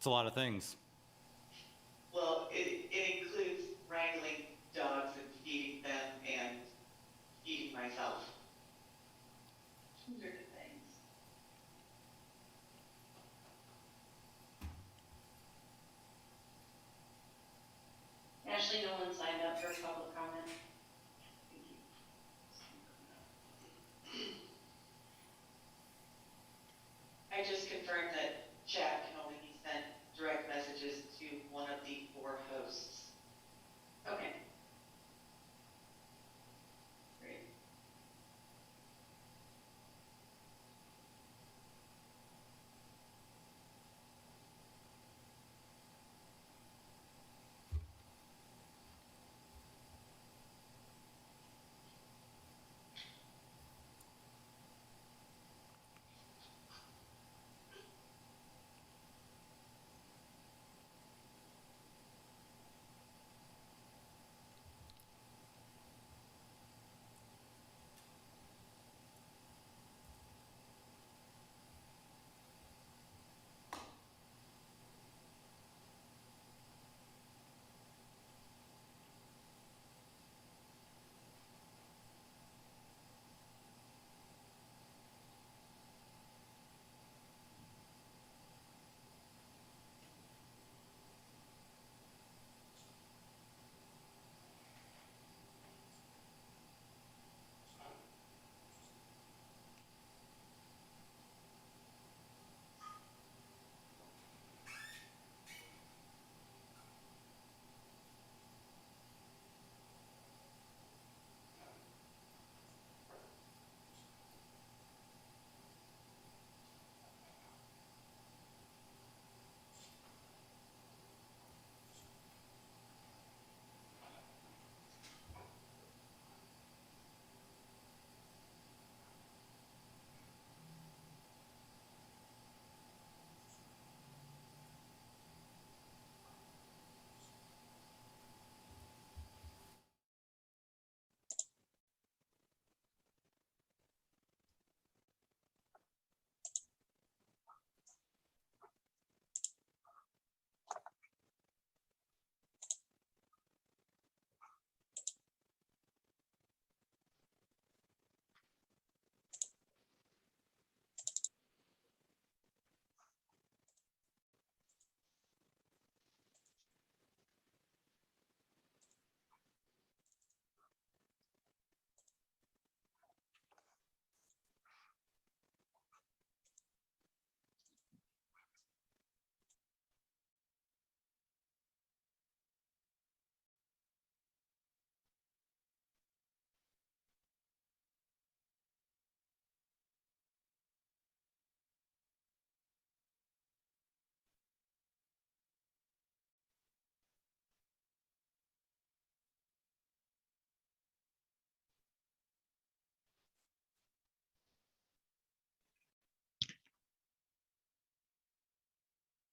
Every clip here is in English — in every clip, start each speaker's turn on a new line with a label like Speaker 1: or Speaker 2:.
Speaker 1: That's a lot of things.
Speaker 2: Well, it includes wrangling dogs and feeding them and feeding myself. Those are good things. Ashley, no one signed up for public comment. Thank you. I just confirmed that chat can only be sent direct messages to one of the 4 hosts. Okay. Great.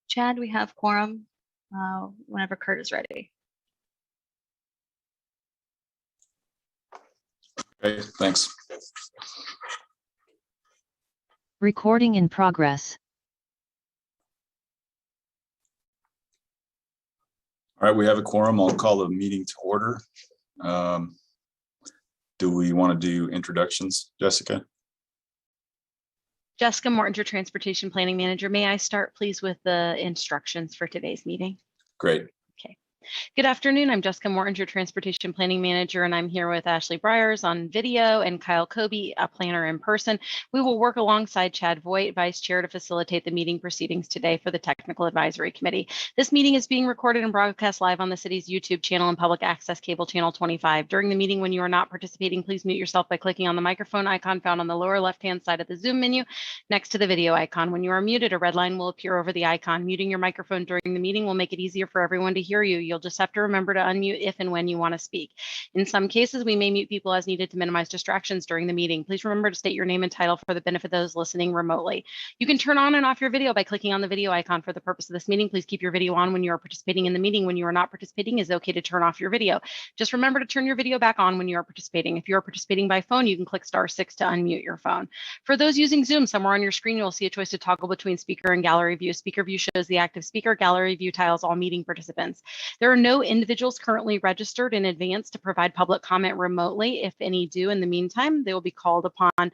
Speaker 3: Chad, we have quorum whenever Kurt is ready.
Speaker 4: Okay, thanks.
Speaker 5: Recording in progress.
Speaker 4: All right, we have a quorum. I'll call the meeting to order. Do we want to do introductions, Jessica?
Speaker 3: Jessica Morton, your Transportation Planning Manager. May I start, please, with the instructions for today's meeting?
Speaker 4: Great.
Speaker 3: Okay. Good afternoon. I'm Jessica Morton, your Transportation Planning Manager, and I'm here with Ashley Briers on video and Kyle Kobe, a planner in person. We will work alongside Chad Voigt, Vice Chair, to facilitate the meeting proceedings today for the Technical Advisory Committee. This meeting is being recorded and broadcast live on the city's YouTube channel and public access cable channel 25. During the meeting, when you are not participating, please mute yourself by clicking on the microphone icon found on the lower left-hand side of the Zoom menu next to the video icon. When you are muted, a red line will appear over the icon. Muting your microphone during the meeting will make it easier for everyone to hear you. You'll just have to remember to unmute if and when you want to speak. In some cases, we may mute people as needed to minimize distractions during the meeting. Please remember to state your name and title for the benefit of those listening remotely. You can turn on and off your video by clicking on the video icon. For the purpose of this meeting, please keep your video on when you are participating in the meeting. When you are not participating, it's okay to turn off your video. Just remember to turn your video back on when you are participating. If you are participating by phone, you can click *6 to unmute your phone. For those using Zoom, somewhere on your screen, you'll see a choice to toggle between speaker and gallery view. Speaker view shows the active speaker. Gallery view tiles all meeting participants. There are no individuals currently registered in advance to provide public comment remotely. If any do in the meantime, they will be called upon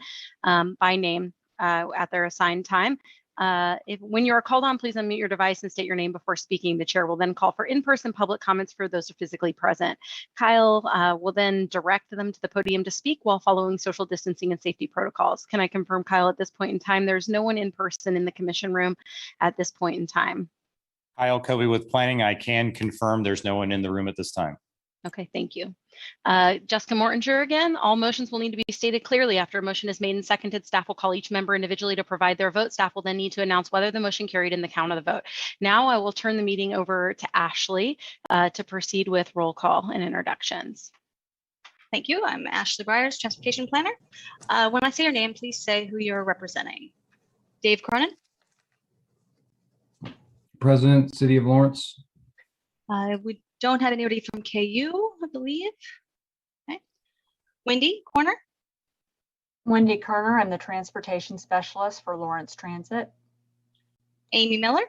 Speaker 3: by name at their assigned time. When you are called on, please unmute your device and state your name before speaking. The chair will then call for in-person public comments for those who are physically present. Kyle will then direct them to the podium to speak while following social distancing and safety protocols. Can I confirm, Kyle, at this point in time, there's no one in person in the commission room at this point in time?
Speaker 1: Kyle Kobe with planning. I can confirm there's no one in the room at this time.
Speaker 3: Okay, thank you. Jessica Mortinger again. All motions will need to be stated clearly. After a motion is made and seconded, staff will call each member individually to provide their vote. Staff will then need to announce whether the motion carried in the count of the vote. Now I will turn the meeting over to Ashley to proceed with roll call and introductions.
Speaker 6: Thank you. I'm Ashley Briers, Transportation Planner. When I say your name, please say who you're representing. Dave Cronin.
Speaker 7: President, City of Lawrence.
Speaker 6: We don't have anybody from KU, I believe. Okay. Wendy Corner.
Speaker 8: Wendy Kerner, I'm the Transportation Specialist for Lawrence Transit.
Speaker 6: Amy Miller.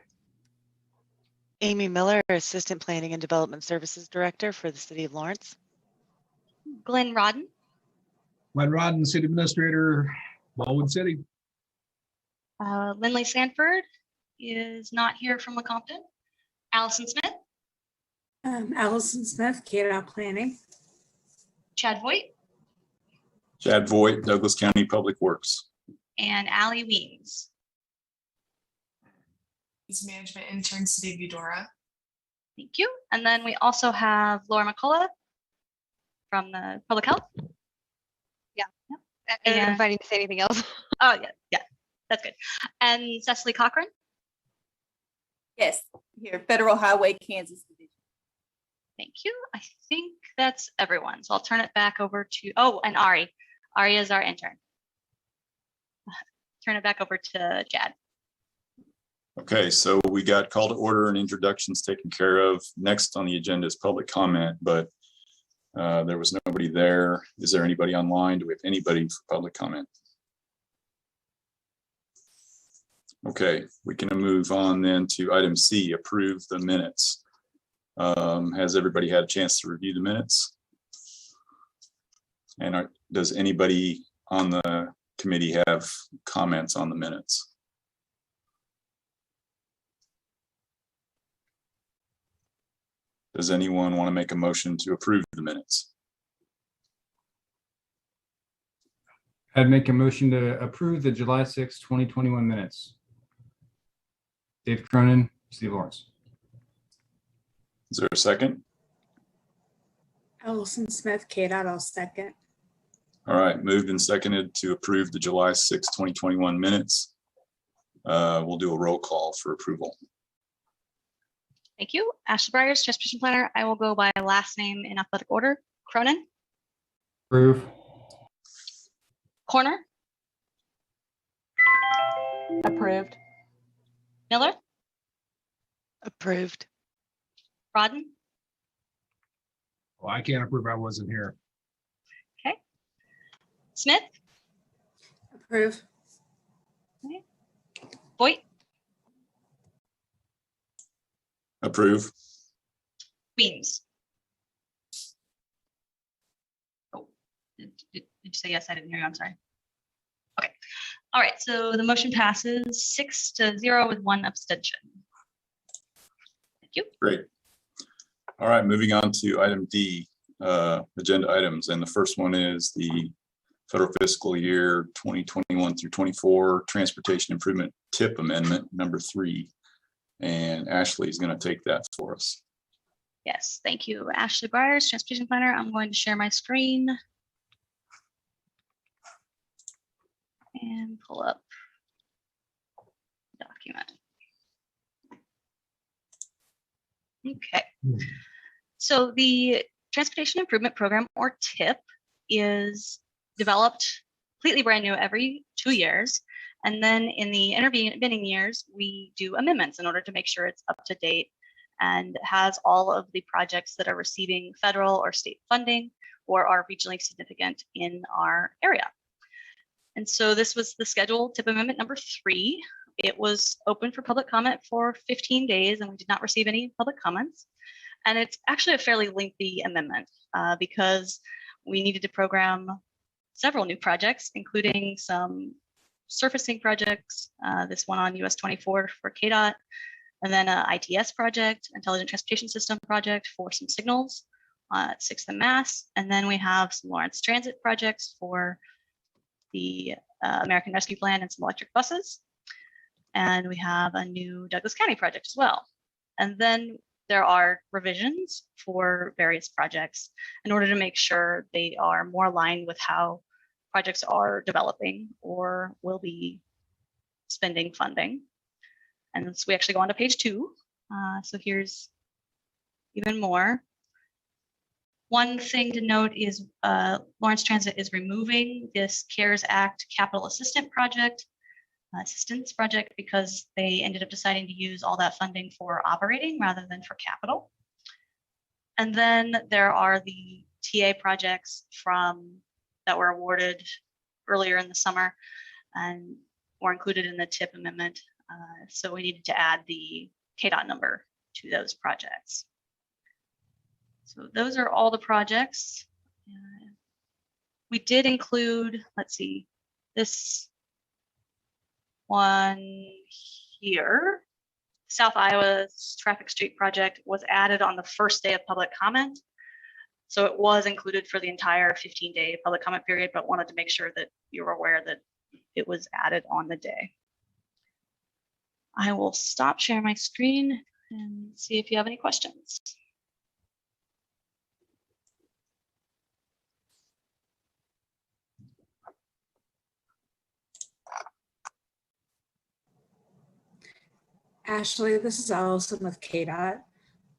Speaker 9: Amy Miller, Assistant Planning and Development Services Director for the City of Lawrence.
Speaker 6: Glenn Rodden.
Speaker 10: Glenn Rodden, City Administrator, Baldwin City.
Speaker 6: Lindley Sanford is not here from Lecompton. Allison Smith.
Speaker 11: Allison Smith, KDOT Planning.
Speaker 6: Chad Voigt.
Speaker 4: Chad Voigt, Douglas County Public Works.
Speaker 6: And Allie Weems.
Speaker 11: He's Management Intern, City of Eudora.
Speaker 6: Thank you. And then we also have Laura McCullough from the Public Health.
Speaker 12: Yeah. I don't know if I need to say anything else.
Speaker 6: Oh, yeah, that's good. And Cecily Cochran.
Speaker 13: Yes, here, Federal Highway, Kansas Division.
Speaker 6: Thank you. I think that's everyone. So I'll turn it back over to, oh, and Ari. Ari is our intern. Turn it back over to Chad.
Speaker 4: Okay, so we got call to order and introductions taken care of. Next on the agenda is public comment, but there was nobody there. Is there anybody online? Do we have anybody for public comment? Okay, we can move on then to item C, approve the minutes. Has everybody had a chance to review the minutes? And does anybody on the committee have comments on the minutes? Does anyone want to make a motion to approve the minutes?
Speaker 7: I'd make a motion to approve the July 6, 2021 minutes. Dave Cronin, City of Lawrence.
Speaker 4: Is there a second?
Speaker 11: Allison Smith, KDOT, I'll second.
Speaker 4: All right, moved and seconded to approve the July 6, 2021 minutes. We'll do a roll call for approval.
Speaker 6: Thank you. Ashley Briers, Transportation Planner. I will go by last name in alphabetic order. Cronin.
Speaker 7: Approve.
Speaker 6: Corner.
Speaker 8: Approved.
Speaker 6: Miller.
Speaker 9: Approved.
Speaker 6: Rodden.
Speaker 10: Well, I can't approve, I wasn't here.
Speaker 6: Okay. Smith.
Speaker 11: Approve.
Speaker 6: Okay. Voigt.
Speaker 4: Approve.
Speaker 6: Weems. Oh, did you say yes? I didn't hear you. I'm sorry. Okay. All right. So the motion passes 6-0 with 1 abstention. Thank you.
Speaker 4: Great. All right, moving on to item D, agenda items. And the first one is the Federal Fiscal Year 2021 through 24 Transportation Improvement Tip Amendment number 3. And Ashley is going to take that for us.
Speaker 6: Yes, thank you. Ashley Briers, Transportation Planner. I'm going to share my screen and pull up the document. Okay. So the Transportation Improvement Program, or TIP, is developed completely brand new every 2 years. And then in the intervening years, we do amendments in order to make sure it's up to date and has all of the projects that are receiving federal or state funding or are regionally significant in our area. And so this was the scheduled TIP amendment number 3. It was open for public comment for 15 days and we did not receive any public comments. And it's actually a fairly lengthy amendment because we needed to program several new projects, including some surfacing projects, this one on US 24 for KDOT, and then an ITS project, Intelligent Transportation System project for some signals at 6th and Mass. And then we have some Lawrence Transit projects for the American Rescue Plan and some electric buses. And we have a new Douglas County project as well. And then there are revisions for various projects in order to make sure they are more aligned with how projects are developing or will be spending funding. And so we actually go on to page 2. So here's even more. One thing to note is Lawrence Transit is removing this CARES Act capital assistance project because they ended up deciding to use all that funding for operating rather than for capital. And then there are the TA projects that were awarded earlier in the summer and were included in the TIP amendment. So we needed to add the KDOT number to those projects. So those are all the projects. We did include, let's see, this one here, South Iowa's Traffic Street project was added on the first day of public comment. So it was included for the entire 15-day public comment period, but wanted to make sure that you were aware that it was added on the day. I will stop sharing my screen and see if you have any questions.
Speaker 11: Ashley, this is Allison with KDOT.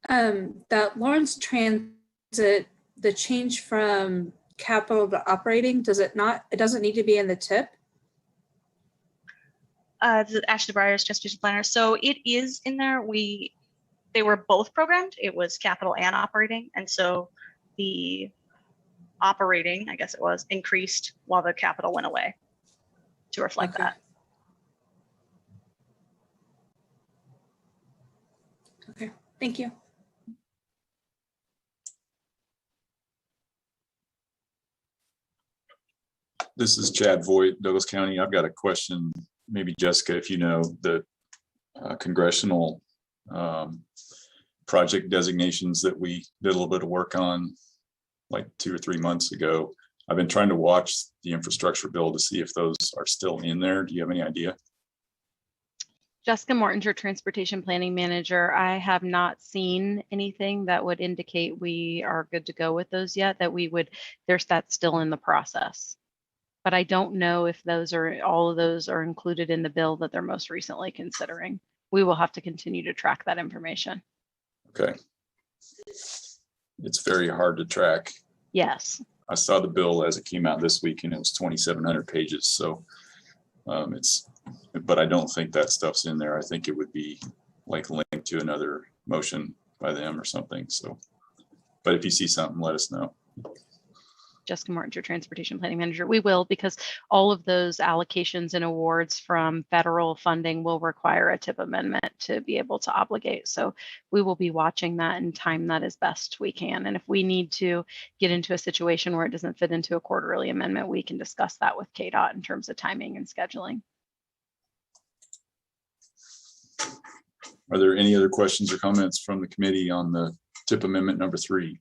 Speaker 11: That Lawrence Transit, the change from capital to operating, it doesn't need to be in the TIP?
Speaker 6: Ashley Breyer's transportation planner. So it is in there. They were both programmed. It was capital and operating. And so the operating, I guess it was, increased while the capital went away to reflect that.
Speaker 11: Okay, thank you.
Speaker 4: This is Chad Voigt, Douglas County. I've got a question, maybe Jessica, if you know the congressional project designations that we did a little bit of work on like 2 or 3 months ago. I've been trying to watch the infrastructure bill to see if those are still in there. Do you have any idea?
Speaker 3: Jessica Mortinger, Transportation Planning Manager. I have not seen anything that would indicate we are good to go with those yet, that's still in the process. But I don't know if all of those are included in the bill that they're most recently considering. We will have to continue to track that information.
Speaker 4: Okay. It's very hard to track.
Speaker 3: Yes.
Speaker 4: I saw the bill as it came out this week and it was 2,700 pages. So but I don't think that stuff's in there. I think it would be like linked to another motion by them or something. So, but if you see something, let us know.
Speaker 3: Jessica Mortinger, Transportation Planning Manager. We will, because all of those allocations and awards from federal funding will require a TIP amendment to be able to obligate. So we will be watching that and time that as best we can. And if we need to get into a situation where it doesn't fit into a quarterly amendment, we can discuss that with KDOT in terms of timing and scheduling.
Speaker 4: Are there any other questions or comments from the committee on the TIP amendment number 3?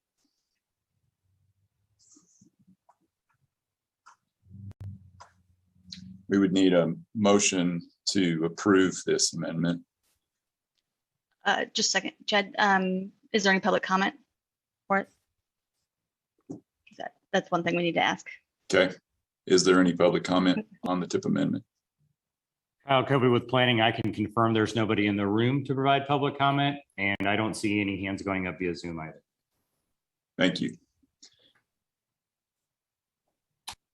Speaker 4: We would need a motion to approve this amendment.
Speaker 6: Just a second, Chad, is there any public comment for it? That's one thing we need to ask.
Speaker 4: Okay. Is there any public comment on the TIP amendment?
Speaker 1: Kyle Kobe with planning. I can confirm there's nobody in the room to provide public comment, and I don't see any hands going up via Zoom either.
Speaker 4: Thank you.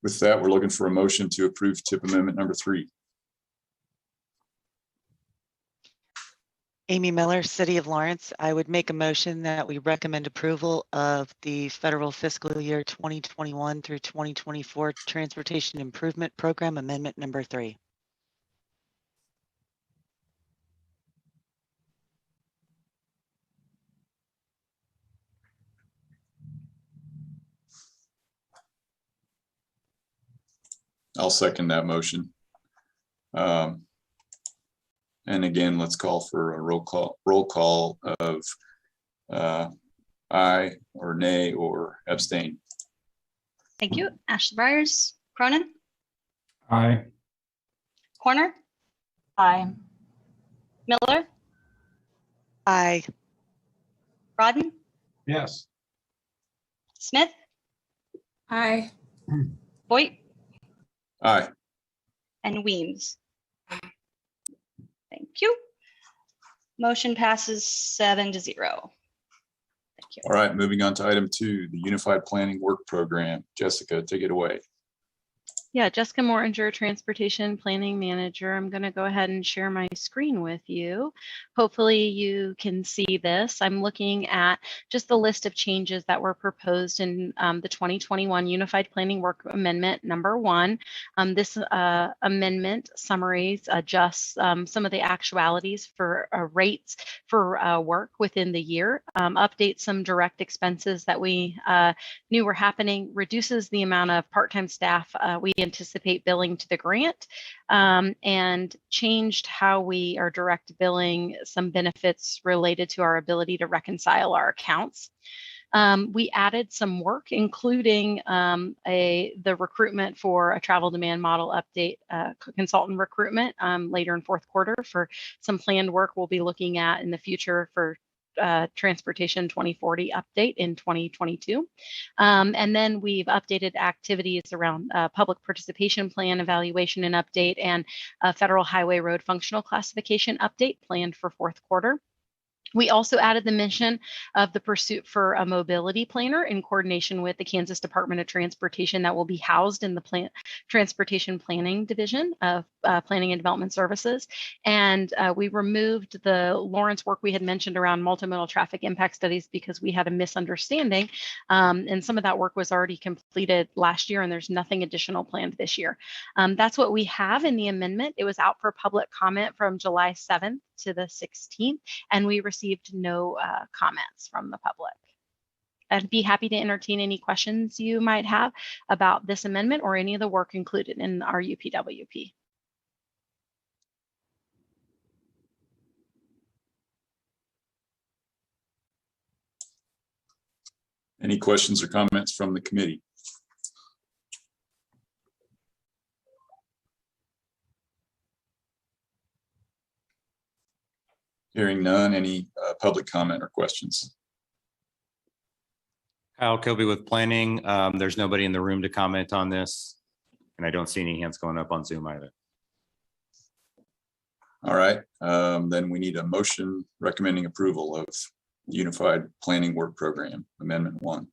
Speaker 4: With that, we're looking for a motion to approve TIP Amendment number 3.
Speaker 9: Amy Miller, City of Lawrence. I would make a motion that we recommend approval of the federal fiscal year 2021 through 2024 Transportation Improvement Program Amendment number 3.
Speaker 4: I'll second that motion. And again, let's call for a roll call of aye or nay or abstain.
Speaker 6: Thank you. Ashley Byers, Cronin,
Speaker 7: Aye.
Speaker 6: Corner,
Speaker 8: Aye.
Speaker 6: Miller,
Speaker 9: Aye.
Speaker 6: Rodden,
Speaker 10: Yes.
Speaker 6: Smith,
Speaker 11: Aye.
Speaker 6: Voigt,
Speaker 4: Aye.
Speaker 6: and Weems. Thank you. Motion passes 7-0. Thank you.
Speaker 4: All right, moving on to item 2, the Unified Planning Work Program. Jessica, take it away.
Speaker 3: Yeah, Jessica Mortinger, Transportation Planning Manager. I'm going to go ahead and share my screen with you. Hopefully you can see this. I'm looking at just the list of changes that were proposed in the 2021 Unified Planning Work Amendment number 1. This amendment summaries adjusts some of the actualities for rates for work within the year, updates some direct expenses that we knew were happening, reduces the amount of part-time staff we anticipate billing to the grant, and changed how we are direct billing some benefits related to our ability to reconcile our accounts. We added some work, including the recruitment for a travel demand model update consultant recruitment later in fourth quarter for some planned work we'll be looking at in the future for Transportation 2040 update in 2022. And then we've updated activities around public participation plan evaluation and update and federal highway road functional classification update planned for fourth quarter. We also added the mention of the pursuit for a mobility planner in coordination with the Kansas Department of Transportation that will be housed in the Transportation Planning Division of Planning and Development Services. And we removed the Lawrence work we had mentioned around multimodal traffic impact studies because we had a misunderstanding. And some of that work was already completed last year and there's nothing additional planned this year. That's what we have in the amendment. It was out for public comment from July 7th to the 16th, and we received no comments from the public. I'd be happy to entertain any questions you might have about this amendment or any of the work included in our UPWP.
Speaker 4: Any questions or comments from the committee? Hearing none, any public comment or questions?
Speaker 1: Kyle Kobe with planning. There's nobody in the room to comment on this, and I don't see any hands going up on Zoom either.
Speaker 4: All right, then we need a motion recommending approval of Unified Planning Work Program, Amendment 1.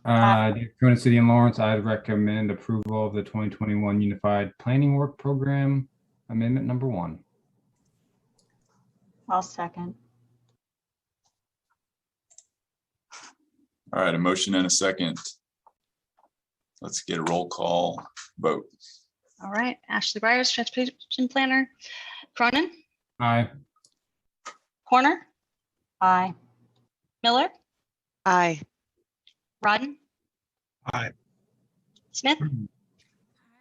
Speaker 7: Dakota City and Lawrence, I'd recommend approval of the 2021 Unified Planning Work Program, Amendment number 1.
Speaker 8: I'll second.
Speaker 4: All right, a motion and a second. Let's get a roll call vote.
Speaker 6: All right, Ashley Byers, Transportation Planner. Cronin,
Speaker 7: Aye.
Speaker 6: Corner,
Speaker 8: Aye.
Speaker 6: Miller,
Speaker 9: Aye.
Speaker 6: Rodden,
Speaker 10: Aye.
Speaker 6: Smith,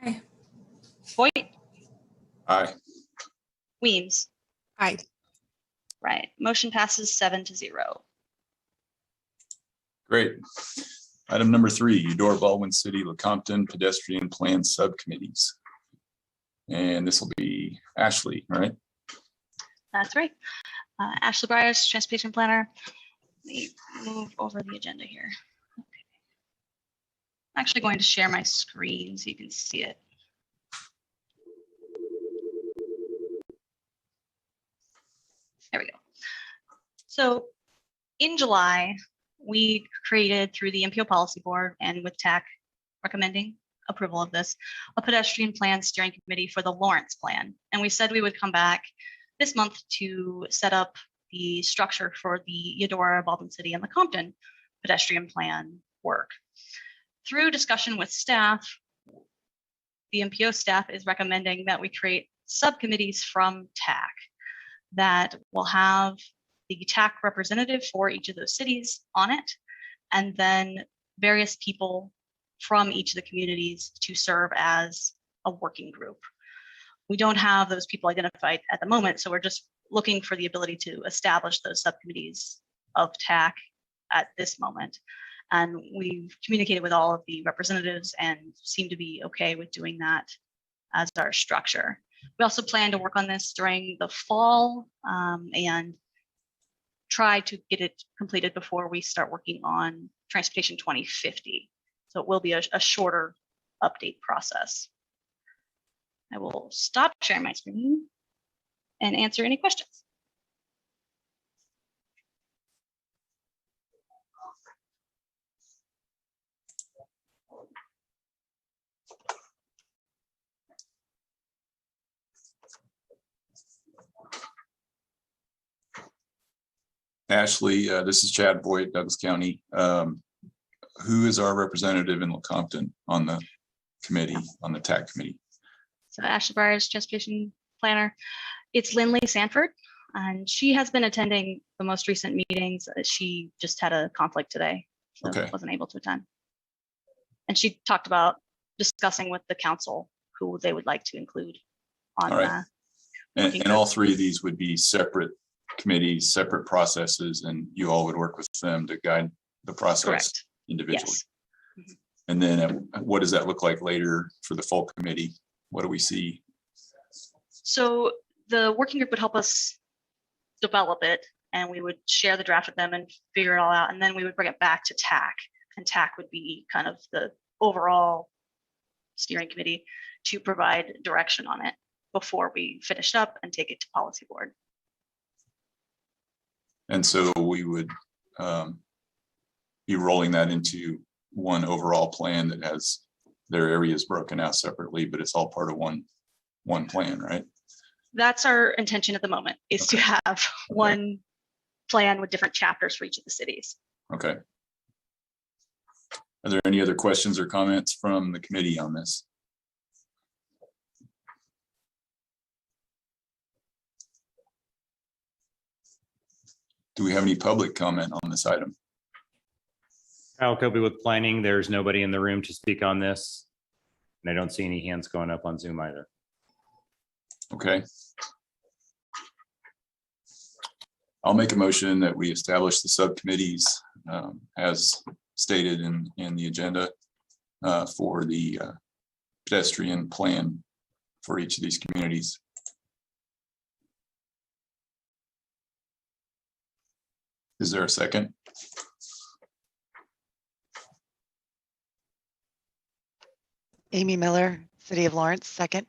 Speaker 11: Aye.
Speaker 6: Voigt,
Speaker 4: Aye.
Speaker 6: Weems.
Speaker 12: Aye.
Speaker 6: Right, motion passes 7-0.
Speaker 4: Great. Item number 3, Eudora, Baldwin City, Lecompton Pedestrian Plan Subcommittees. And this will be Ashley, right?
Speaker 6: That's right. Ashley Byers, Transportation Planner. Let me move over the agenda here. I'm actually going to share my screen so you can see it. There we go. So in July, we created through the MPO policy board and with TAC recommending approval of this, a pedestrian plan steering committee for the Lawrence plan. And we said we would come back this month to set up the structure for the Eudora, Baldwin City, and Lecompton pedestrian plan work. Through discussion with staff, the MPO staff is recommending that we create subcommittees from TAC that will have the TAC representative for each of those cities on it, and then various people from each of the communities to serve as a working group. We don't have those people identified at the moment, so we're just looking for the ability to establish those subcommittees of TAC at this moment. And we've communicated with all of the representatives and seem to be okay with doing that as our structure. We also plan to work on this during the fall and try to get it completed before we start working on Transportation 2050. So it will be a shorter update process. I will stop sharing my screen and answer any questions.
Speaker 4: Ashley, this is Chad Boyd, Douglas County. Who is our representative in Lecompton on the committee, on the TAC committee?
Speaker 6: So Ashley Byers, transportation planner. It's Lindley Sanford, and she has been attending the most recent meetings. She just had a conflict today, so
Speaker 4: Okay.
Speaker 6: wasn't able to attend. And she talked about discussing with the council who they would like to include on
Speaker 4: All right. And all three of these would be separate committees, separate processes, and you all would work with them to guide the process.
Speaker 6: Correct.
Speaker 4: Individually.
Speaker 6: Yes. Mhm.
Speaker 4: And then what does that look like later for the full committee? What do we see?
Speaker 6: So the working group would help us develop it, and we would share the draft with them and figure it all out. And then we would bring it back to TAC, and TAC would be kind of the overall steering committee to provide direction on it before we finish up and take it to policy board.
Speaker 4: And so we would be rolling that into one overall plan that has their areas broken out separately, but it's all part of one plan, right?
Speaker 6: That's our intention at the moment, is to have one plan with different chapters for each of the cities.
Speaker 4: Okay. Are there any other questions or comments from the committee on this? Do we have any public comment on this item?
Speaker 1: Kyle Kobe with planning. There's nobody in the room to speak on this. And I don't see any hands going up on Zoom either.
Speaker 4: Okay. I'll make a motion that we establish the subcommittees as stated in the agenda for the pedestrian plan for each of these communities. Is there a second?
Speaker 9: Amy Miller, City of Lawrence, second.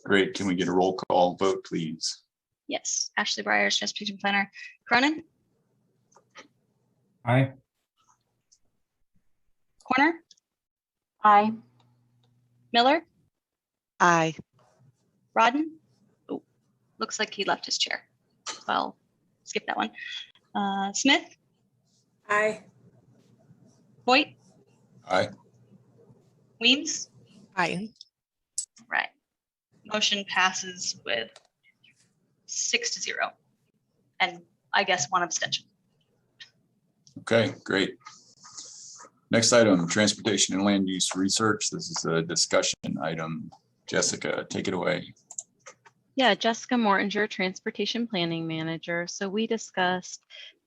Speaker 4: Great. Can we get a roll call vote, please?
Speaker 6: Yes, Ashley Byers, transportation planner. Cronin,
Speaker 7: Aye.
Speaker 6: Corner,
Speaker 8: Aye.
Speaker 6: Miller,
Speaker 9: Aye.
Speaker 6: Rodden. Oh, looks like he left his chair. So I'll skip that one. Smith,
Speaker 11: Aye.
Speaker 6: Hoyt,
Speaker 4: Aye.
Speaker 6: Weems.
Speaker 12: Aye.
Speaker 6: Right. Motion passes with 6-0. And I guess one abstention.
Speaker 4: Okay, great. Next item, transportation and land use research. This is a discussion item. Jessica, take it away.
Speaker 3: Yeah, Jessica Mortinger, Transportation Planning Manager. So we discussed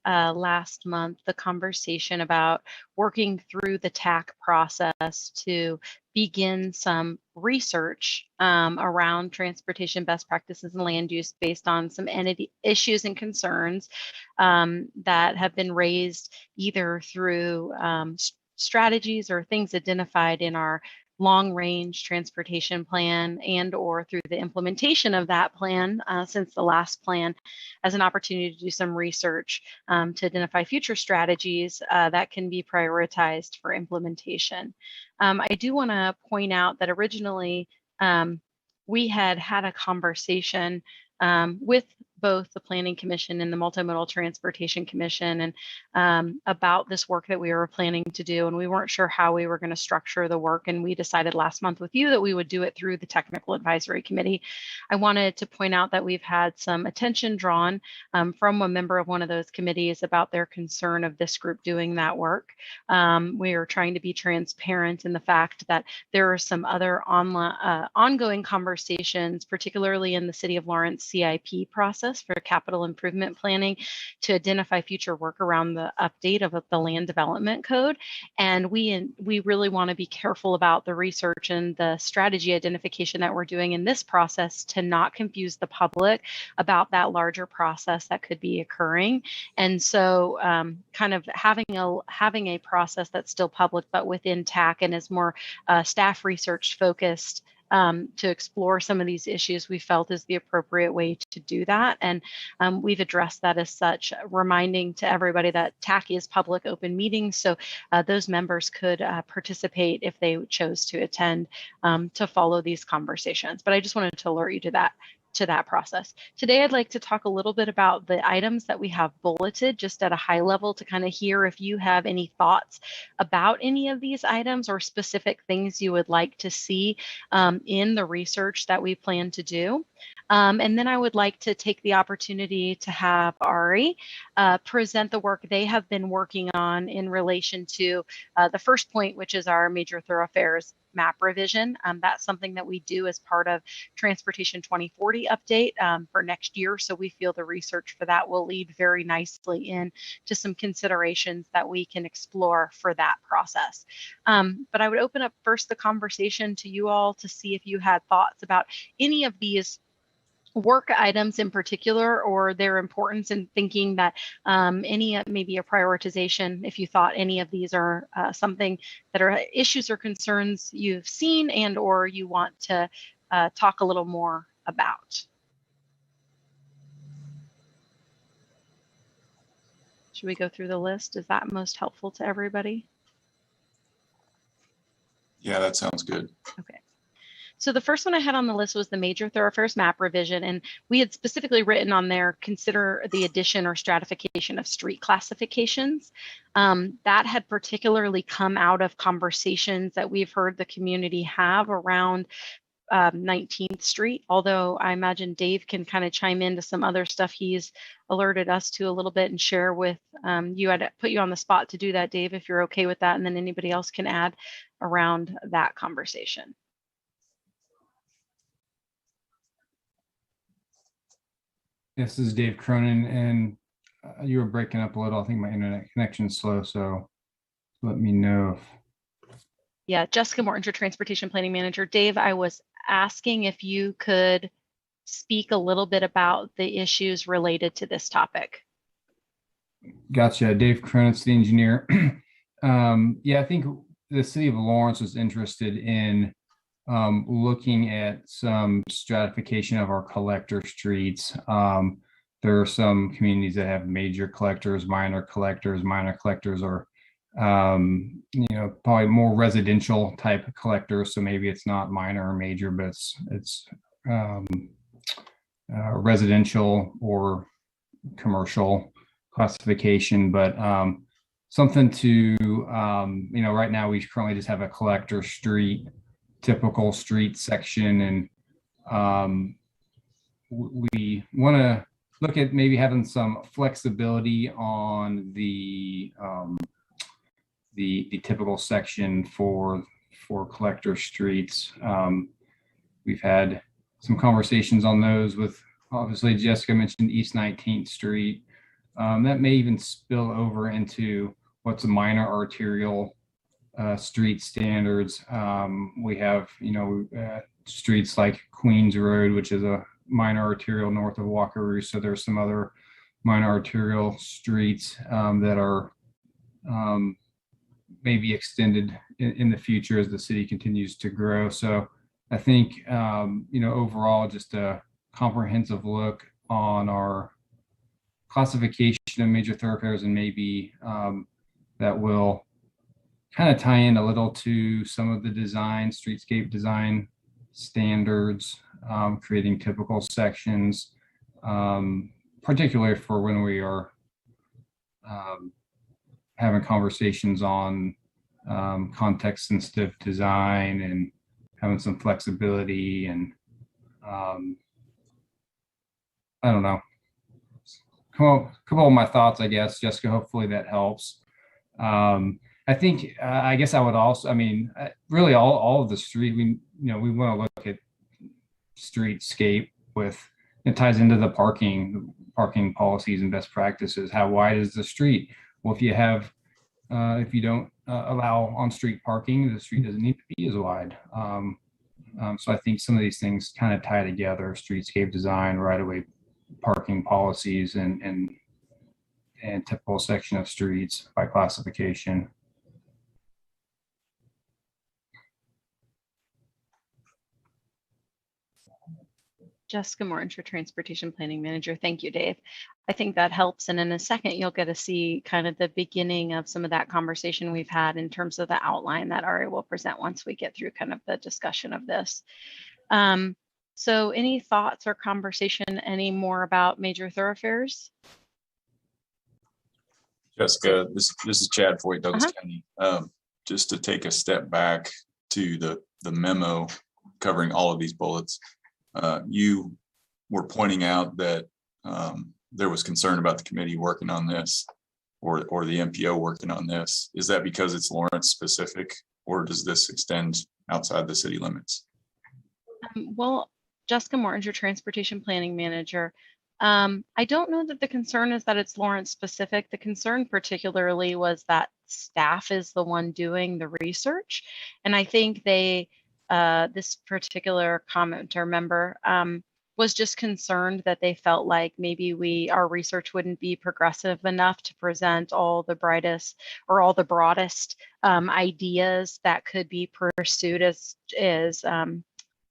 Speaker 3: last month the conversation about working through the TAC process to begin some research around transportation best practices and land use based on some entity issues and concerns that have been raised either through strategies or things identified in our long-range transportation plan and or through the implementation of that plan since the last plan, as an opportunity to do some research to identify future strategies that can be prioritized for implementation. I do want to point out that originally we had a conversation with both the Planning Commission and the Multimodal Transportation Commission and about this work that we were planning to do. And we weren't sure how we were going to structure the work. And we decided last month with you that we would do it through the Technical Advisory Committee. I wanted to point out that we've had some attention drawn from a member of one of those committees about their concern of this group doing that work. We are trying to be transparent in the fact that there are some other ongoing conversations, particularly in the City of Lawrence CIP process for capital improvement planning, to identify future work around the update of the land development code. And we really want to be careful about the research and the strategy identification that we're doing in this process to not confuse the public about that larger process that could be occurring. And so kind of having a process that's still public but within TAC and is more staff research focused to explore some of these issues, we felt is the appropriate way to do that. And we've addressed that as such, reminding to everybody that TAC is public open meetings. So those members could participate if they chose to attend to follow these conversations. But I just wanted to alert you to that process. Today, I'd like to talk a little bit about the items that we have bulleted just at a high level to kind of hear if you have any thoughts about any of these items or specific things you would like to see in the research that we plan to do. And then I would like to take the opportunity to have Ari present the work they have been working on in relation to the first point, which is our major thoroughfares map revision. That's something that we do as part of Transportation 2040 update for next year. So we feel the research for that will lead very nicely in to some considerations that we can explore for that process. But I would open up first the conversation to you all to see if you had thoughts about any of these work items in particular or their importance in thinking that any maybe a prioritization, if you thought any of these are something that are issues or concerns you've seen and or you want to talk a little more about. Should we go through the list? Is that most helpful to everybody?
Speaker 4: Yeah, that sounds good.
Speaker 3: Okay. So the first one I had on the list was the major thoroughfares map revision, and we had specifically written on there, consider the addition or stratification of street classifications. That had particularly come out of conversations that we've heard the community have around 19th Street, although I imagine Dave can kind of chime into some other stuff he's alerted us to a little bit and share with you. I'd put you on the spot to do that, Dave, if you're okay with that, and then anybody else can add around that conversation.
Speaker 7: This is Dave Cronin, and you were breaking up a little. I think my internet connection is slow, so let me know if.
Speaker 3: Yeah, Jessica Morton, your Transportation Planning Manager. Dave, I was asking if you could speak a little bit about the issues related to this topic.
Speaker 7: Gotcha. Dave Cronin, the engineer. Yeah, I think the City of Lawrence was interested in looking at some stratification of our collector streets. There are some communities that have major collectors, minor collectors. Minor collectors are, probably more residential type of collectors. So maybe it's not minor or major, but it's residential or commercial classification. But something to, right now we currently just have a collector street, typical street section, and we want to look at maybe having some flexibility on the typical section for collector streets. We've had some conversations on those with, obviously Jessica mentioned East 19th Street. That may even spill over into what's a minor arterial street standards. We have, streets like Queens Road, which is a minor arterial north of Walkeroo. So there's some other minor arterial streets that are maybe extended in the future as the city continues to grow. So I think, overall, just a comprehensive look on our classification of major thoroughfares, and maybe that will kind of tie in a little to some of the streetscape design standards, creating typical sections, particularly for when we are having conversations on context sensitive design and having some flexibility. And I don't know, a couple of my thoughts, I guess, Jessica, hopefully that helps. I think, I guess I would also, really all of the street, we want to look at streetscape with, it ties into the parking policies and best practices. How wide is the street? Well, if you don't allow on-street parking, the street doesn't need to be as wide. So I think some of these things kind of tie together: streetscape design, right-of-way parking policies, and typical section of streets by classification.
Speaker 3: Jessica Morton, your Transportation Planning Manager. Thank you, Dave. I think that helps. And in a second, you'll get to see kind of the beginning of some of that conversation we've had in terms of the outline that Ari will present once we get through kind of the discussion of this. So any thoughts or conversation any more about major thoroughfares?
Speaker 4: Jessica, this is Chad Foyt, Douglas County. Just to take a step back to the memo covering all of these bullets. You were pointing out that there was concern about the committee working on this, or the MPO working on this. Is that because it's Lawrence specific, or does this extend outside the city limits?
Speaker 3: Well, Jessica Morton, your Transportation Planning Manager. I don't know that the concern is that it's Lawrence specific. The concern particularly was that staff is the one doing the research. And I think this particular commenter member was just concerned that they felt like maybe our research wouldn't be progressive enough to present all the brightest or all the broadest ideas that could be pursued as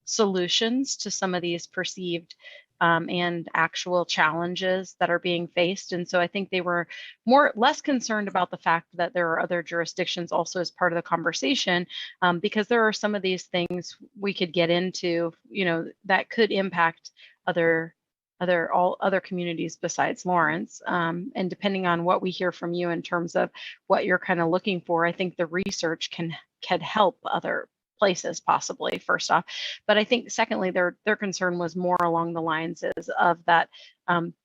Speaker 3: solutions to some of these perceived and actual challenges that are being faced. And so I think they were less concerned about the fact that there are other jurisdictions also as part of the conversation, because there are some of these things we could get into, that could impact other communities besides Lawrence. And depending on what we hear from you in terms of what you're kind of looking for, I think the research can help other places possibly, first off. But I think secondly, their concern was more along the lines of that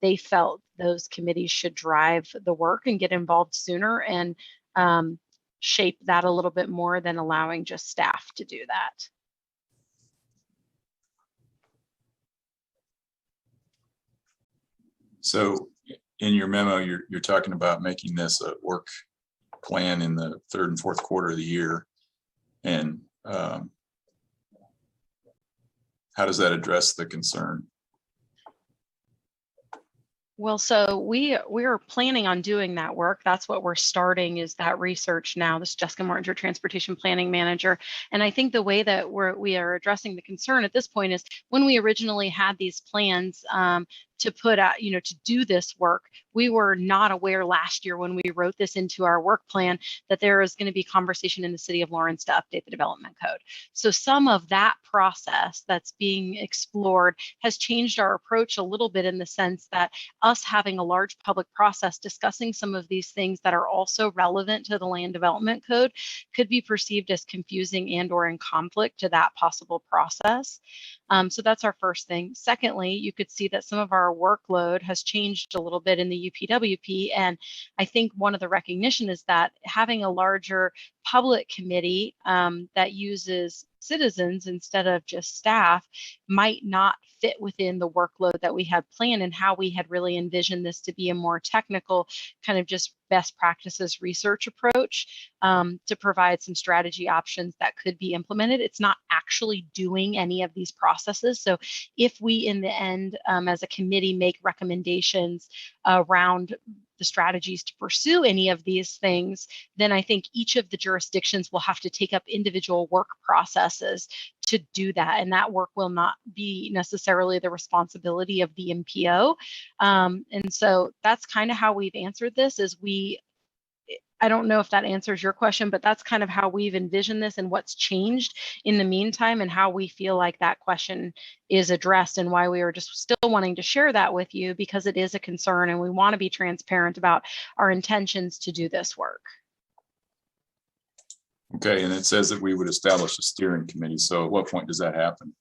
Speaker 3: they felt those committees should drive the work and get involved sooner and shape that a little bit more than allowing just staff to do that.
Speaker 4: So in your memo, you're talking about making this a work plan in the third and fourth quarter of the year. And how does that address the concern?
Speaker 3: Well, so we're planning on doing that work. That's what we're starting, is that research now. This is Jessica Morton, your Transportation Planning Manager. And I think the way that we are addressing the concern at this point is when we originally had these plans to put out, to do this work, we were not aware last year when we wrote this into our work plan that there is going to be conversation in the city of Lawrence to update the development code. So some of that process that's being explored has changed our approach a little bit, in the sense that us having a large public process discussing some of these things that are also relevant to the land development code could be perceived as confusing and or in conflict to that possible process. So that's our first thing. Secondly, you could see that some of our workload has changed a little bit in the UPWP. And I think one of the recognition is that having a larger public committee that uses citizens instead of just staff might not fit within the workload that we had planned and how we had really envisioned this to be a more technical kind of just best practices research approach to provide some strategy options that could be implemented. It's not actually doing any of these processes. So if we in the end as a committee make recommendations around the strategies to pursue any of these things, then I think each of the jurisdictions will have to take up individual work processes to do that. And that work will not be necessarily the responsibility of the MPO. And so that's kind of how we've answered this is I don't know if that answers your question, but that's kind of how we've envisioned this and what's changed in the meantime and how we feel like that question is addressed and why we are just still wanting to share that with you because it is a concern and we want to be transparent about our intentions to do this work.
Speaker 4: Okay, and it says that we would establish a steering committee. So at what point does that happen?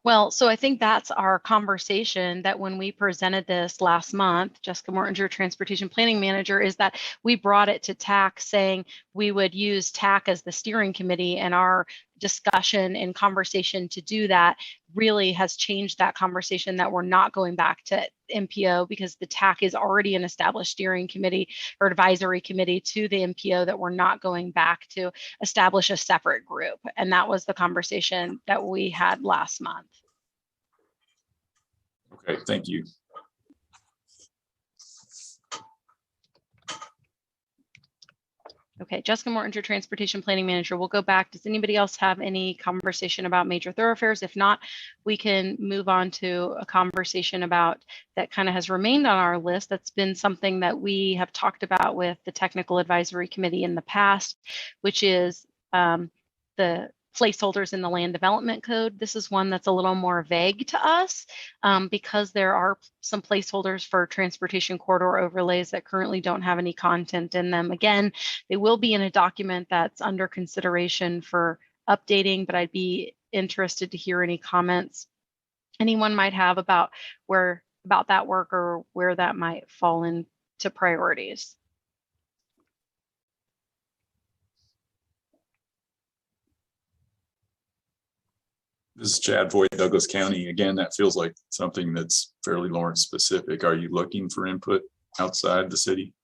Speaker 3: Well, so I think that's our conversation that when we presented this last month, Jessica Mortinger, Transportation Planning Manager, is that we brought it to TAC saying we would use TAC as the steering committee, and our discussion and conversation to do that really has changed that conversation that we're not going back to MPO because the TAC is already an established steering committee or advisory committee to the MPO that we're not going back to establish a separate group. And that was the conversation that we had last month.
Speaker 4: Okay, thank you.
Speaker 3: Okay, Jessica Mortinger, Transportation Planning Manager. We'll go back. Does anybody else have any conversation about major thoroughfares? If not, we can move on to a conversation about that kind of has remained on our list. That's been something that we have talked about with the Technical Advisory Committee in the past, which is the placeholders in the Land Development Code. This is one that's a little more vague to us because there are some placeholders for transportation corridor overlays that currently don't have any content in them. Again, they will be in a document that's under consideration for updating, but I'd be interested to hear any comments anyone might have about that work or where that might fall into priorities.
Speaker 4: This is Chad Voigt, Douglas County. Again, that feels like something that's fairly Lawrence specific. Are you looking for input outside the city?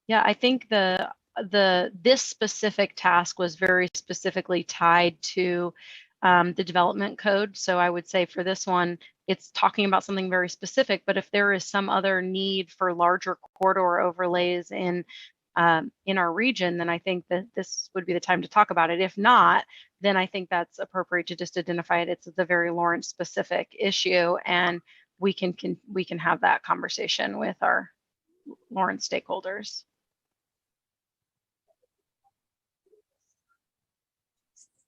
Speaker 3: Yeah, I think this specific task was very specifically tied to the development code. So I would say for this one, it's talking about something very specific, but if there is some other need for larger corridor overlays in our region, then I think that this would be the time to talk about it. If not, then I think that's appropriate to just identify it. It's a very Lawrence specific issue, and we can have that conversation with our Lawrence stakeholders.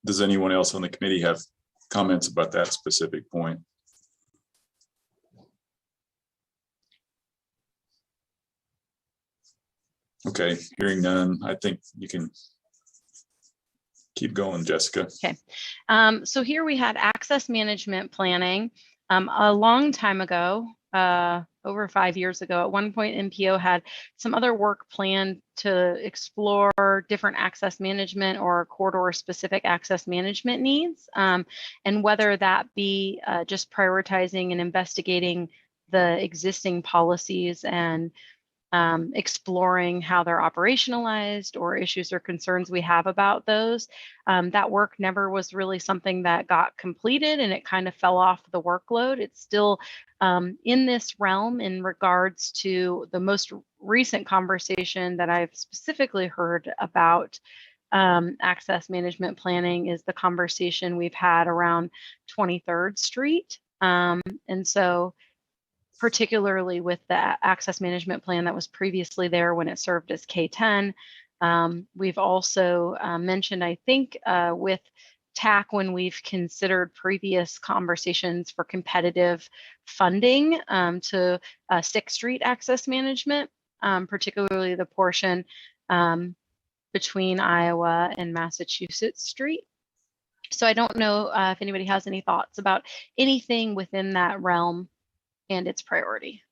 Speaker 4: Does anyone else on the committee have comments about that specific point? Okay, hearing none, I think you can keep going, Jessica.
Speaker 3: Okay, so here we had access management planning a long time ago, over 5 years ago. At one point, MPO had some other work planned to explore different access management or corridor-specific access management needs, and whether that be just prioritizing and investigating the existing policies and exploring how they're operationalized or issues or concerns we have about those. That work never was really something that got completed, and it kind of fell off the workload. It's still in this realm in regards to the most recent conversation that I've specifically heard about access management planning is the conversation we've had around 23rd Street. And so particularly with the access management plan that was previously there when it served as K10. We've also mentioned, I think, with TAC when we've considered previous conversations for competitive funding to 6th Street access management, particularly the portion between Iowa and Massachusetts Street. So I don't know if anybody has any thoughts about anything within that realm and its priority.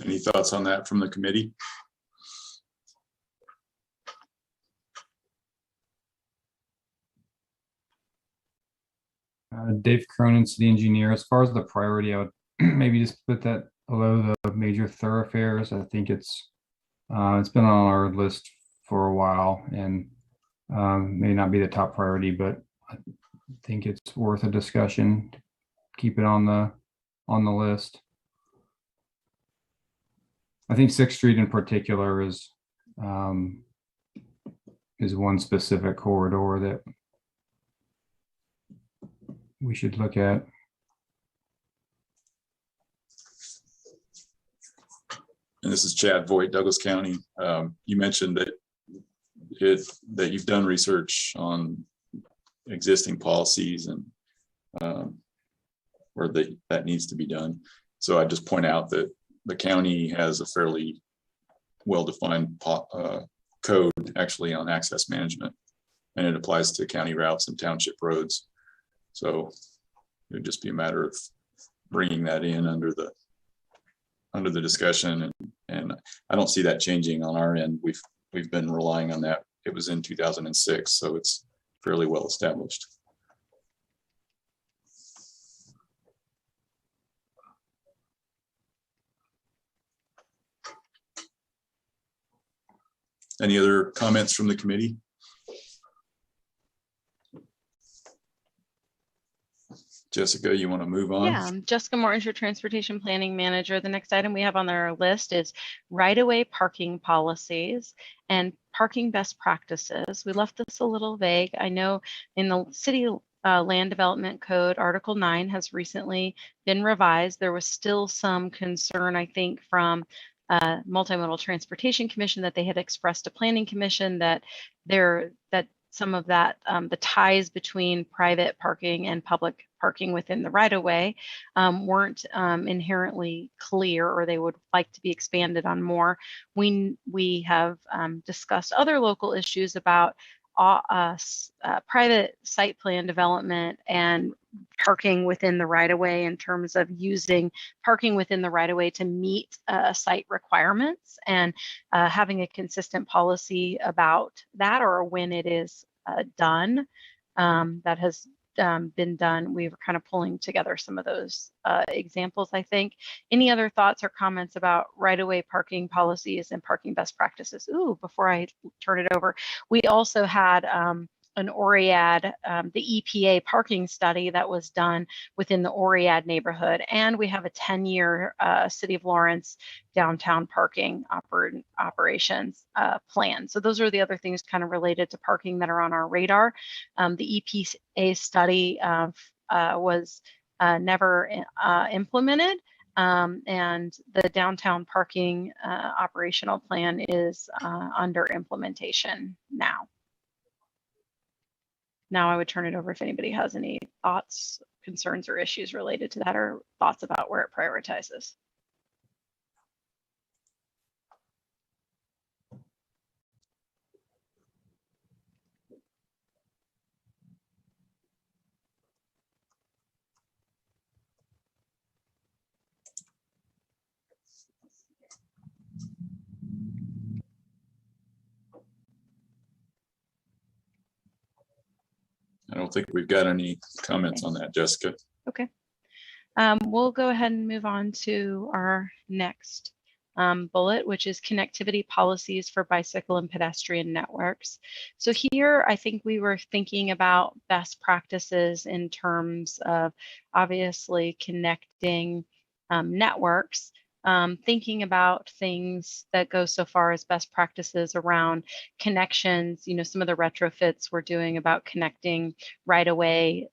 Speaker 4: Any thoughts on that from the committee?
Speaker 7: Dave Cronin, city engineer. As far as the priority, I would maybe just put that below the major thoroughfares. I think it's been on our list for a while and may not be the top priority, but I think it's worth a discussion. Keep it on the list. I think 6th Street in particular is one specific corridor that we should look at.
Speaker 4: And this is Chad Voigt, Douglas County. You mentioned that you've done research on existing policies and where that needs to be done. So I just point out that the county has a fairly well-defined code actually on access management, and it applies to county routes and township roads. So it would just be a matter of bringing that in under the discussion, and I don't see that changing on our end. We've been relying on that. It was in 2006, so it's fairly well established. Any other comments from the committee? Jessica, you want to move on?
Speaker 3: Yeah, Jessica Morton, your transportation planning manager. The next item we have on our list is right-of-way parking policies and parking best practices. We left this a little vague. I know in the city land development code, Article 9 has recently been revised. There was still some concern, I think, from Multimodal Transportation Commission that they had expressed to Planning Commission that some of that the ties between private parking and public parking within the right-of-way weren't inherently clear, or they would like to be expanded on more. We have discussed other local issues about private site plan development and parking within the right-of-way in terms of using parking within the right-of-way to meet site requirements, and having a consistent policy about that, or when it is done. That has been done. We were kind of pulling together some of those examples, I think. Any other thoughts or comments about right-of-way parking policies and parking best practices? Ooh, before I turn it over, we also had an ORIAD, the EPA parking study that was done within the ORIAD neighborhood. And we have a 10-year City of Lawrence downtown parking operations plan. So those are the other things kind of related to parking that are on our radar. The EPA study was never implemented. And the downtown parking operational plan is under implementation now. Now I would turn it over if anybody has any thoughts, concerns, or issues related to that, or thoughts about where it prioritizes.
Speaker 4: I don't think we've got any comments on that, Jessica.
Speaker 3: Okay. We'll go ahead and move on to our next bullet, which is connectivity policies for bicycle and pedestrian networks. So here, I think we were thinking about best practices in terms of obviously connecting networks, thinking about things that go so far as best practices around connections. You know, some of the retrofits we're doing about connecting right away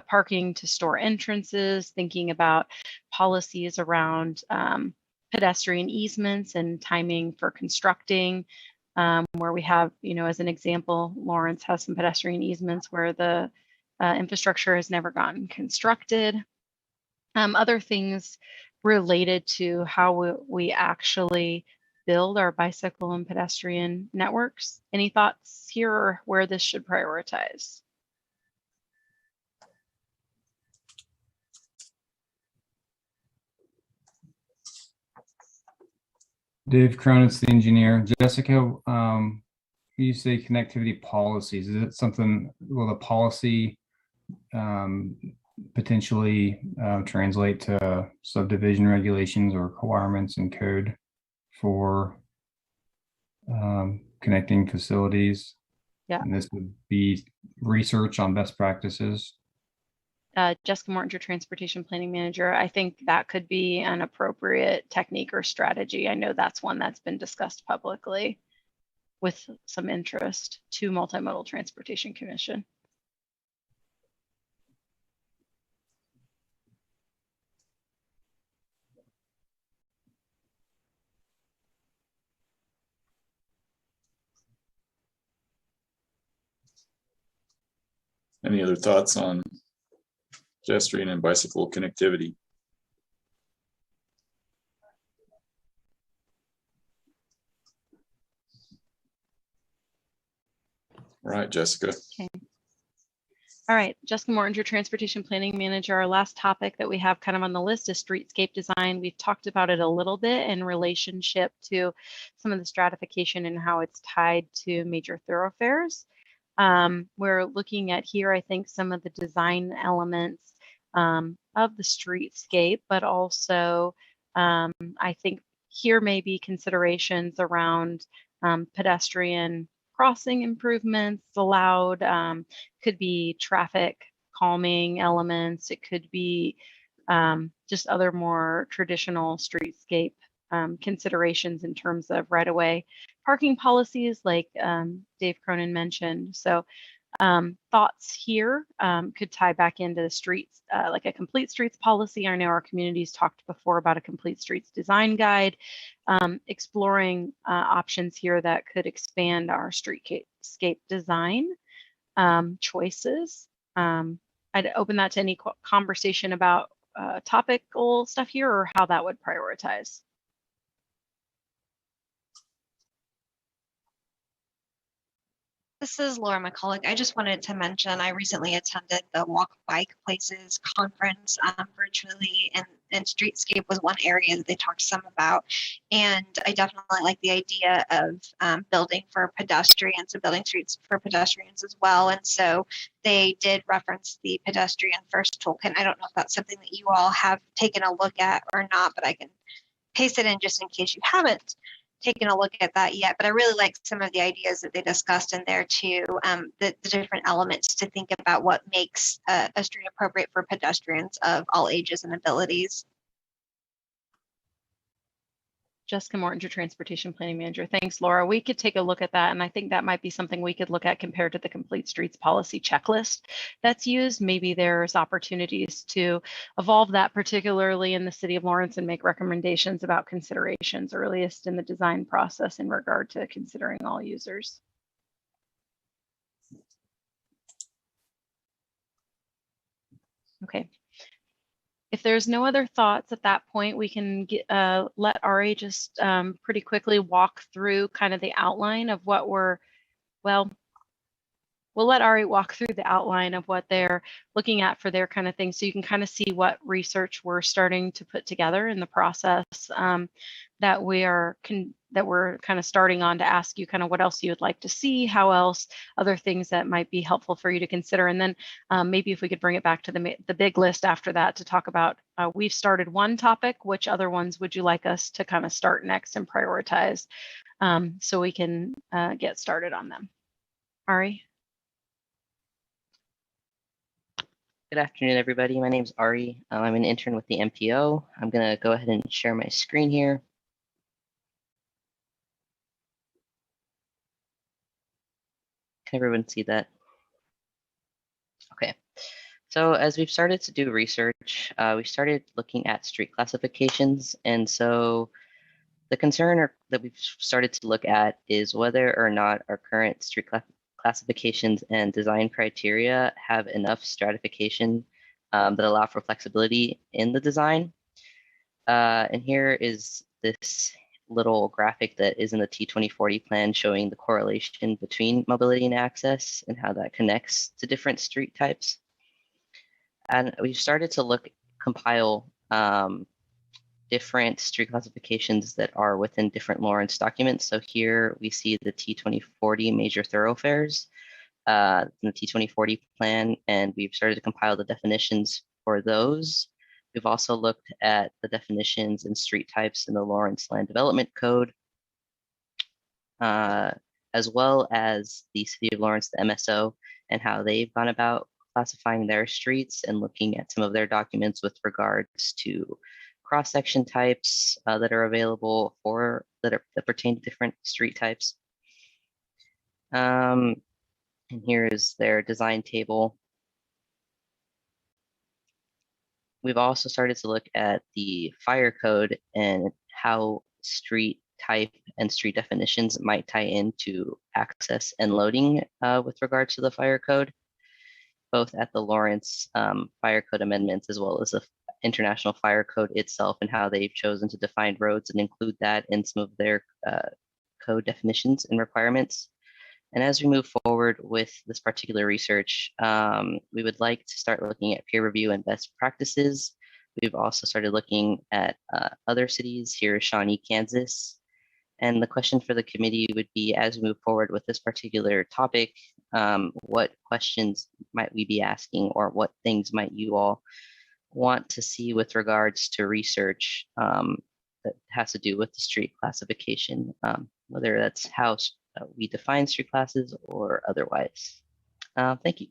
Speaker 3: parking to store entrances, thinking about policies around pedestrian easements and timing for constructing, where we have, you know, as an example, Lawrence has some pedestrian easements where the infrastructure has never gotten constructed. Other things related to how we actually build our bicycle and pedestrian networks. Any thoughts here, or where this should prioritize?
Speaker 7: Dave Cronin's the engineer. Jessica, you say connectivity policies. Is it something, will the policy potentially translate to subdivision regulations or requirements in code for connecting facilities.
Speaker 3: Yeah.
Speaker 7: And this would be research on best practices.
Speaker 3: Jessica Mortinger, Transportation Planning Manager. I think that could be an appropriate technique or strategy. I know that's one that's been discussed publicly with some interest to Multimodal Transportation Commission.
Speaker 4: Any other thoughts on pedestrian and bicycle connectivity? All right, Jessica.
Speaker 3: Okay. All right, Jessica Mortinger, Transportation Planning Manager. Our last topic that we have kind of on the list is streetscape design. We've talked about it a little bit in relationship to some of the stratification and how it's tied to major thoroughfares. We're looking at here, I think, some of the design elements of the streetscape, but also I think here may be considerations around pedestrian crossing improvements allowed, could be traffic calming elements. It could be just other more traditional streetscape considerations in terms of right-of-way parking policies like Dave Cronin mentioned. So thoughts here could tie back into the streets, like a complete streets policy. I know our communities talked before about a complete streets design guide, exploring options here that could expand our streetscape design choices. I'd open that to any conversation about topical stuff here or how that would prioritize.
Speaker 12: This is Laura McCulloch. I just wanted to mention I recently attended the Walk Bike Places conference virtually, and streetscape was one area that they talked some about. And I definitely like the idea of building for pedestrians and building streets for pedestrians as well. And so they did reference the pedestrian first toolkit. I don't know if that's something that you all have taken a look at or not, but I can paste it in just in case you haven't taken a look at that yet, but I really like some of the ideas that they discussed in there too, the different elements to think about what makes a street appropriate for pedestrians of all ages and abilities.
Speaker 3: Jessica Mortinger, Transportation Planning Manager. Thanks, Laura. We could take a look at that, and I think that might be something we could look at compared to the Complete Streets policy checklist that's used. Maybe there's opportunities to evolve that, particularly in the city of Lawrence, and make recommendations about considerations earliest in the design process in regard to considering all users. Okay. If there's no other thoughts at that point, we can let Ari just pretty quickly walk through kind of the outline of what we'll let Ari walk through the outline of what they're looking at for their kind of thing. So you can kind of see what research we're starting to put together in the process that we're kind of starting on to ask you kind of what else you would like to see, how else, other things that might be helpful for you to consider. And then maybe if we could bring it back to the big list after that to talk about, we've started one topic, which other ones would you like us to kind of start next and prioritize so we can get started on them. Ari?
Speaker 14: Good afternoon, everybody. My name is Ari. I'm an intern with the MPO. I'm going to go ahead and share my screen here. Can everyone see that? Okay. So as we've started to do research, we started looking at street classifications. And so the concern that we've started to look at is whether or not our current street classifications and design criteria have enough stratification that allow for flexibility in the design. And here is this little graphic that is in the T2040 plan showing the correlation between mobility and access and how that connects to different street types. And we've started to compile different street classifications that are within different Lawrence documents. So here we see the T2040 major thoroughfares. in the T2040 plan, and we've started to compile the definitions for those. We've also looked at the definitions and street types in the Lawrence Land Development Code, as well as the City of Lawrence, the MSO, and how they've gone about classifying their streets and looking at some of their documents with regards to cross-section types that are available for that pertain to different street types. And here is their design table. We've also started to look at the fire code and how street type and street definitions might tie into access and loading with regards to the fire code, both at the Lawrence Fire Code amendments as well as the International Fire Code itself, and how they've chosen to define roads and include that in some of their code definitions and requirements. And as we move forward with this particular research, we would like to start looking at peer review and best practices. We've also started looking at other cities. Here is Shawnee, Kansas. And the question for the committee would be, as we move forward with this particular topic, what questions might we be asking, or what things might you all want to see with regards to research that has to do with the street classification, whether that's how we define street classes or otherwise. Thank you.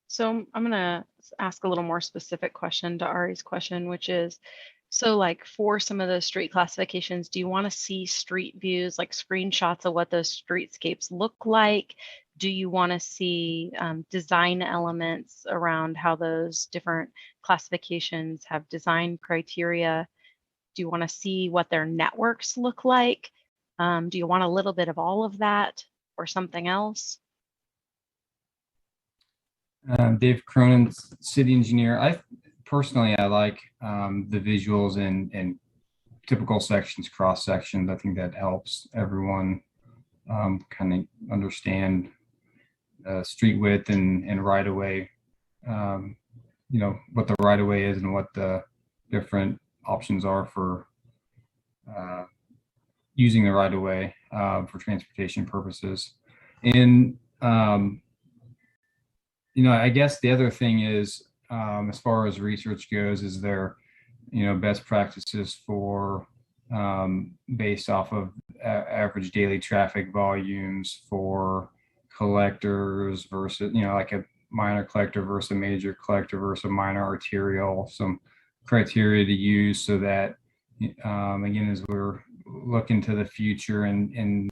Speaker 3: So I'm going to ask a little more specific question to Ari's question, which is, so like for some of those street classifications, do you want to see street views, like screenshots of what those streetscapes look like? Do you want to see design elements around how those different classifications have design criteria? Do you want to see what their networks look like? Do you want a little bit of all of that or something else?
Speaker 7: Dave Cronin, city engineer. I like the visuals and typical sections, cross sections. I think that helps everyone kind of understand street width and right of way. You know, what the right of way is and what the different options are for using the right of way for transportation purposes. And you know, I guess the other thing is, as far as research goes, is there, you know, best practices for based off of average daily traffic volumes for collectors versus, you know, like a minor collector versus a major collector versus a minor arterial, some criteria to use so that, again, as we're looking to the future and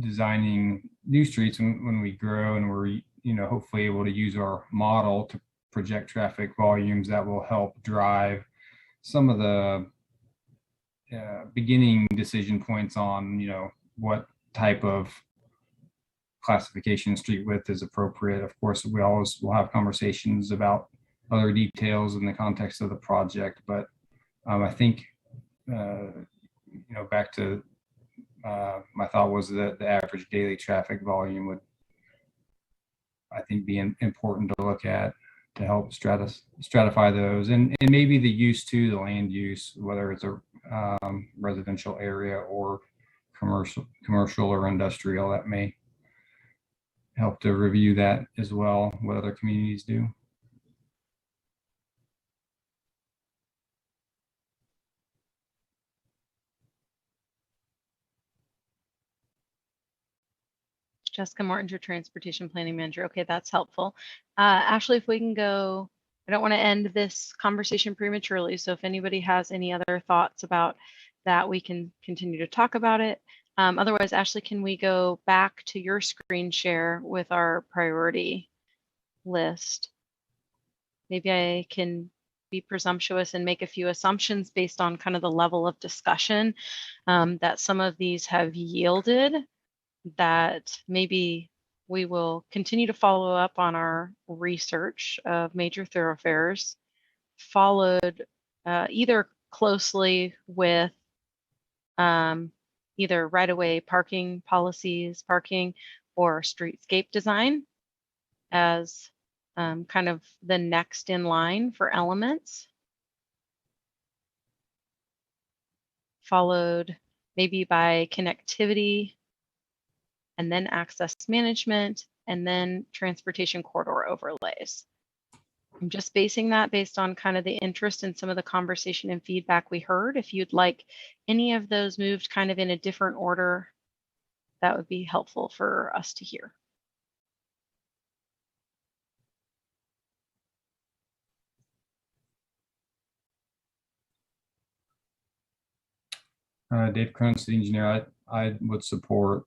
Speaker 7: designing new streets when we grow and we're, you know, hopefully able to use our model to project traffic volumes, that will help drive some of the beginning decision points on, you know, what type of classification street width is appropriate. Of course, we always will have conversations about other details in the context of the project, but I think, you know, back to my thought was that the average daily traffic volume would, I think, be important to look at to help stratify those, and maybe the use too, the land use, whether it's a residential area or commercial or industrial, that may help to review that as well, what other communities do.
Speaker 3: Jessica Martin, your transportation planning manager. Okay, that's helpful. Ashley, if we can go, I don't want to end this conversation prematurely. So if anybody has any other thoughts about that, we can continue to talk about it. Otherwise, Ashley, can we go back to your screen share with our priority list? Maybe I can be presumptuous and make a few assumptions based on kind of the level of discussion that some of these have yielded, that maybe we will continue to follow up on our research of major thoroughfares, followed either closely with either right-of-way parking policies, parking, or streetscape design as kind of the next in line for elements, followed maybe by connectivity, and then access management, and then transportation corridor overlays. I'm just basing that based on kind of the interest in some of the conversation and feedback we heard. If you'd like any of those moved kind of in a different order, that would be helpful for us to hear.
Speaker 7: Dave Kuntz, the engineer, I would support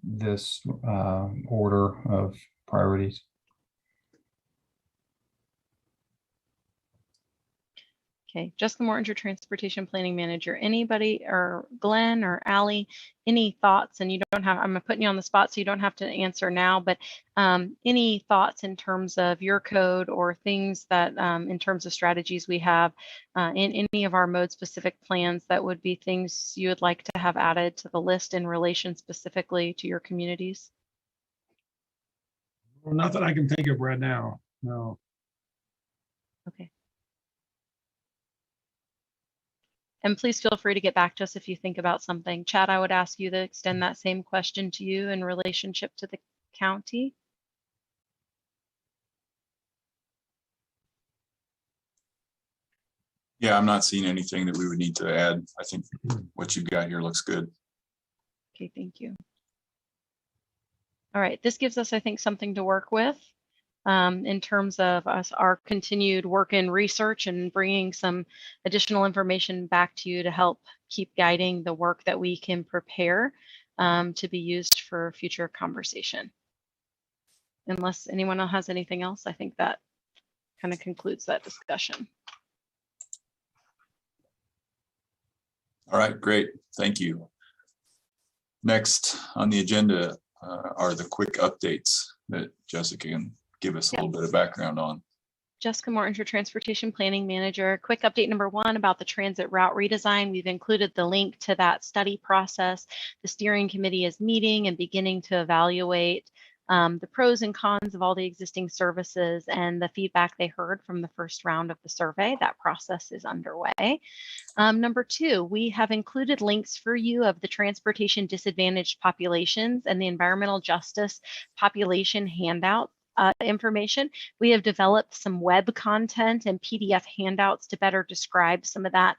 Speaker 7: this order of priorities.
Speaker 3: Okay, Jessica Morton, your transportation planning manager. Anybody, or Glenn or Allie, any thoughts? And you don't have, I'm putting you on the spot, so you don't have to answer now, but any thoughts in terms of your code or things that in terms of strategies we have in any of our mode specific plans that would be things you would like to have added to the list in relation specifically to your communities?
Speaker 10: Well, not that I can think of right now, no.
Speaker 3: Okay. And please feel free to get back to us if you think about something. Chad, I would ask you to extend that same question to you in relationship to the county.
Speaker 4: Yeah, I'm not seeing anything that we would need to add. I think what you've got here looks good.
Speaker 3: Okay, thank you. All right, this gives us, I think, something to work with in terms of our continued work in research and bringing some additional information back to you to help keep guiding the work that we can prepare to be used for future conversation. Unless anyone else has anything else, I think that kind of concludes that discussion.
Speaker 4: All right, great. Thank you. Next on the agenda are the quick updates that Jessica can give us a little bit of background on.
Speaker 3: Jessica Morton, your transportation planning manager. Quick update number one about the transit route redesign. We've included the link to that study process. The steering committee is meeting and beginning to evaluate the pros and cons of all the existing services and the feedback they heard from the first round of the survey. That process is underway. Number two, we have included links for you of the transportation disadvantaged populations and the environmental justice population handout information. We have developed some web content and PDF handouts to better describe some of that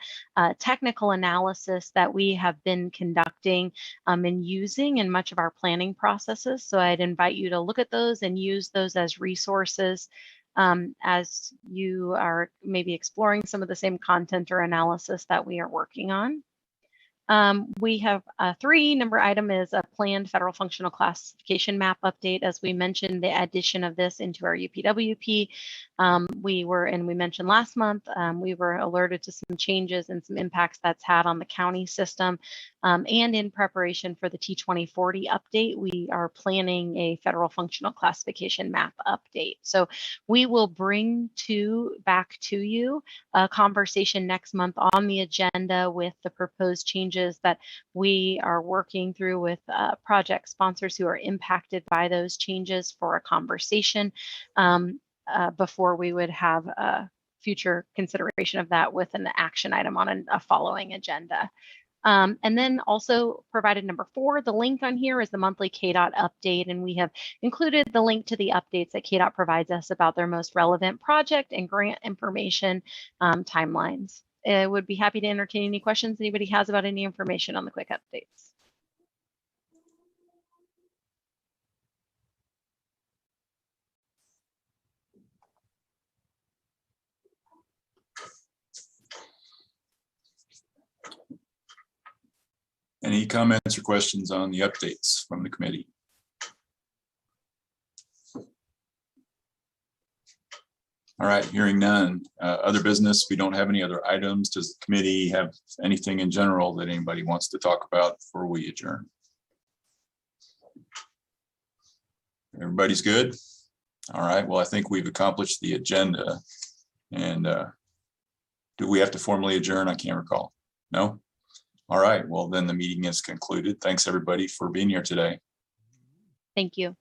Speaker 3: technical analysis that we have been conducting and using in much of our planning processes. So I'd invite you to look at those and use those as resources as you are maybe exploring some of the same content or analysis that we are working on. We have number item is a planned federal functional classification map update. As we mentioned, the addition of this into our UPWP. We mentioned last month, we were alerted to some changes and some impacts that's had on the county system. And in preparation for the T2040 update, we are planning a federal functional classification map update. So we will bring back to you a conversation next month on the agenda with the proposed changes that we are working through with project sponsors who are impacted by those changes for a conversation before we would have a future consideration of that with an action item on a following agenda. And then also provided number 4, the link on here is the monthly KDOT update, and we have included the link to the updates that KDOT provides us about their most relevant project and grant information timelines. I would be happy to entertain any questions anybody has about any information on the quick updates.
Speaker 4: Any comments or questions on the updates from the committee? All right, hearing none. Other business, we don't have any other items. Does the committee have anything in general that anybody wants to talk about before we adjourn? Everybody's good? All right, well, I think we've accomplished the agenda. And do we have to formally adjourn? I can't recall. No? All right, well, then the meeting is concluded. Thanks, everybody, for being here today.
Speaker 3: Thank you.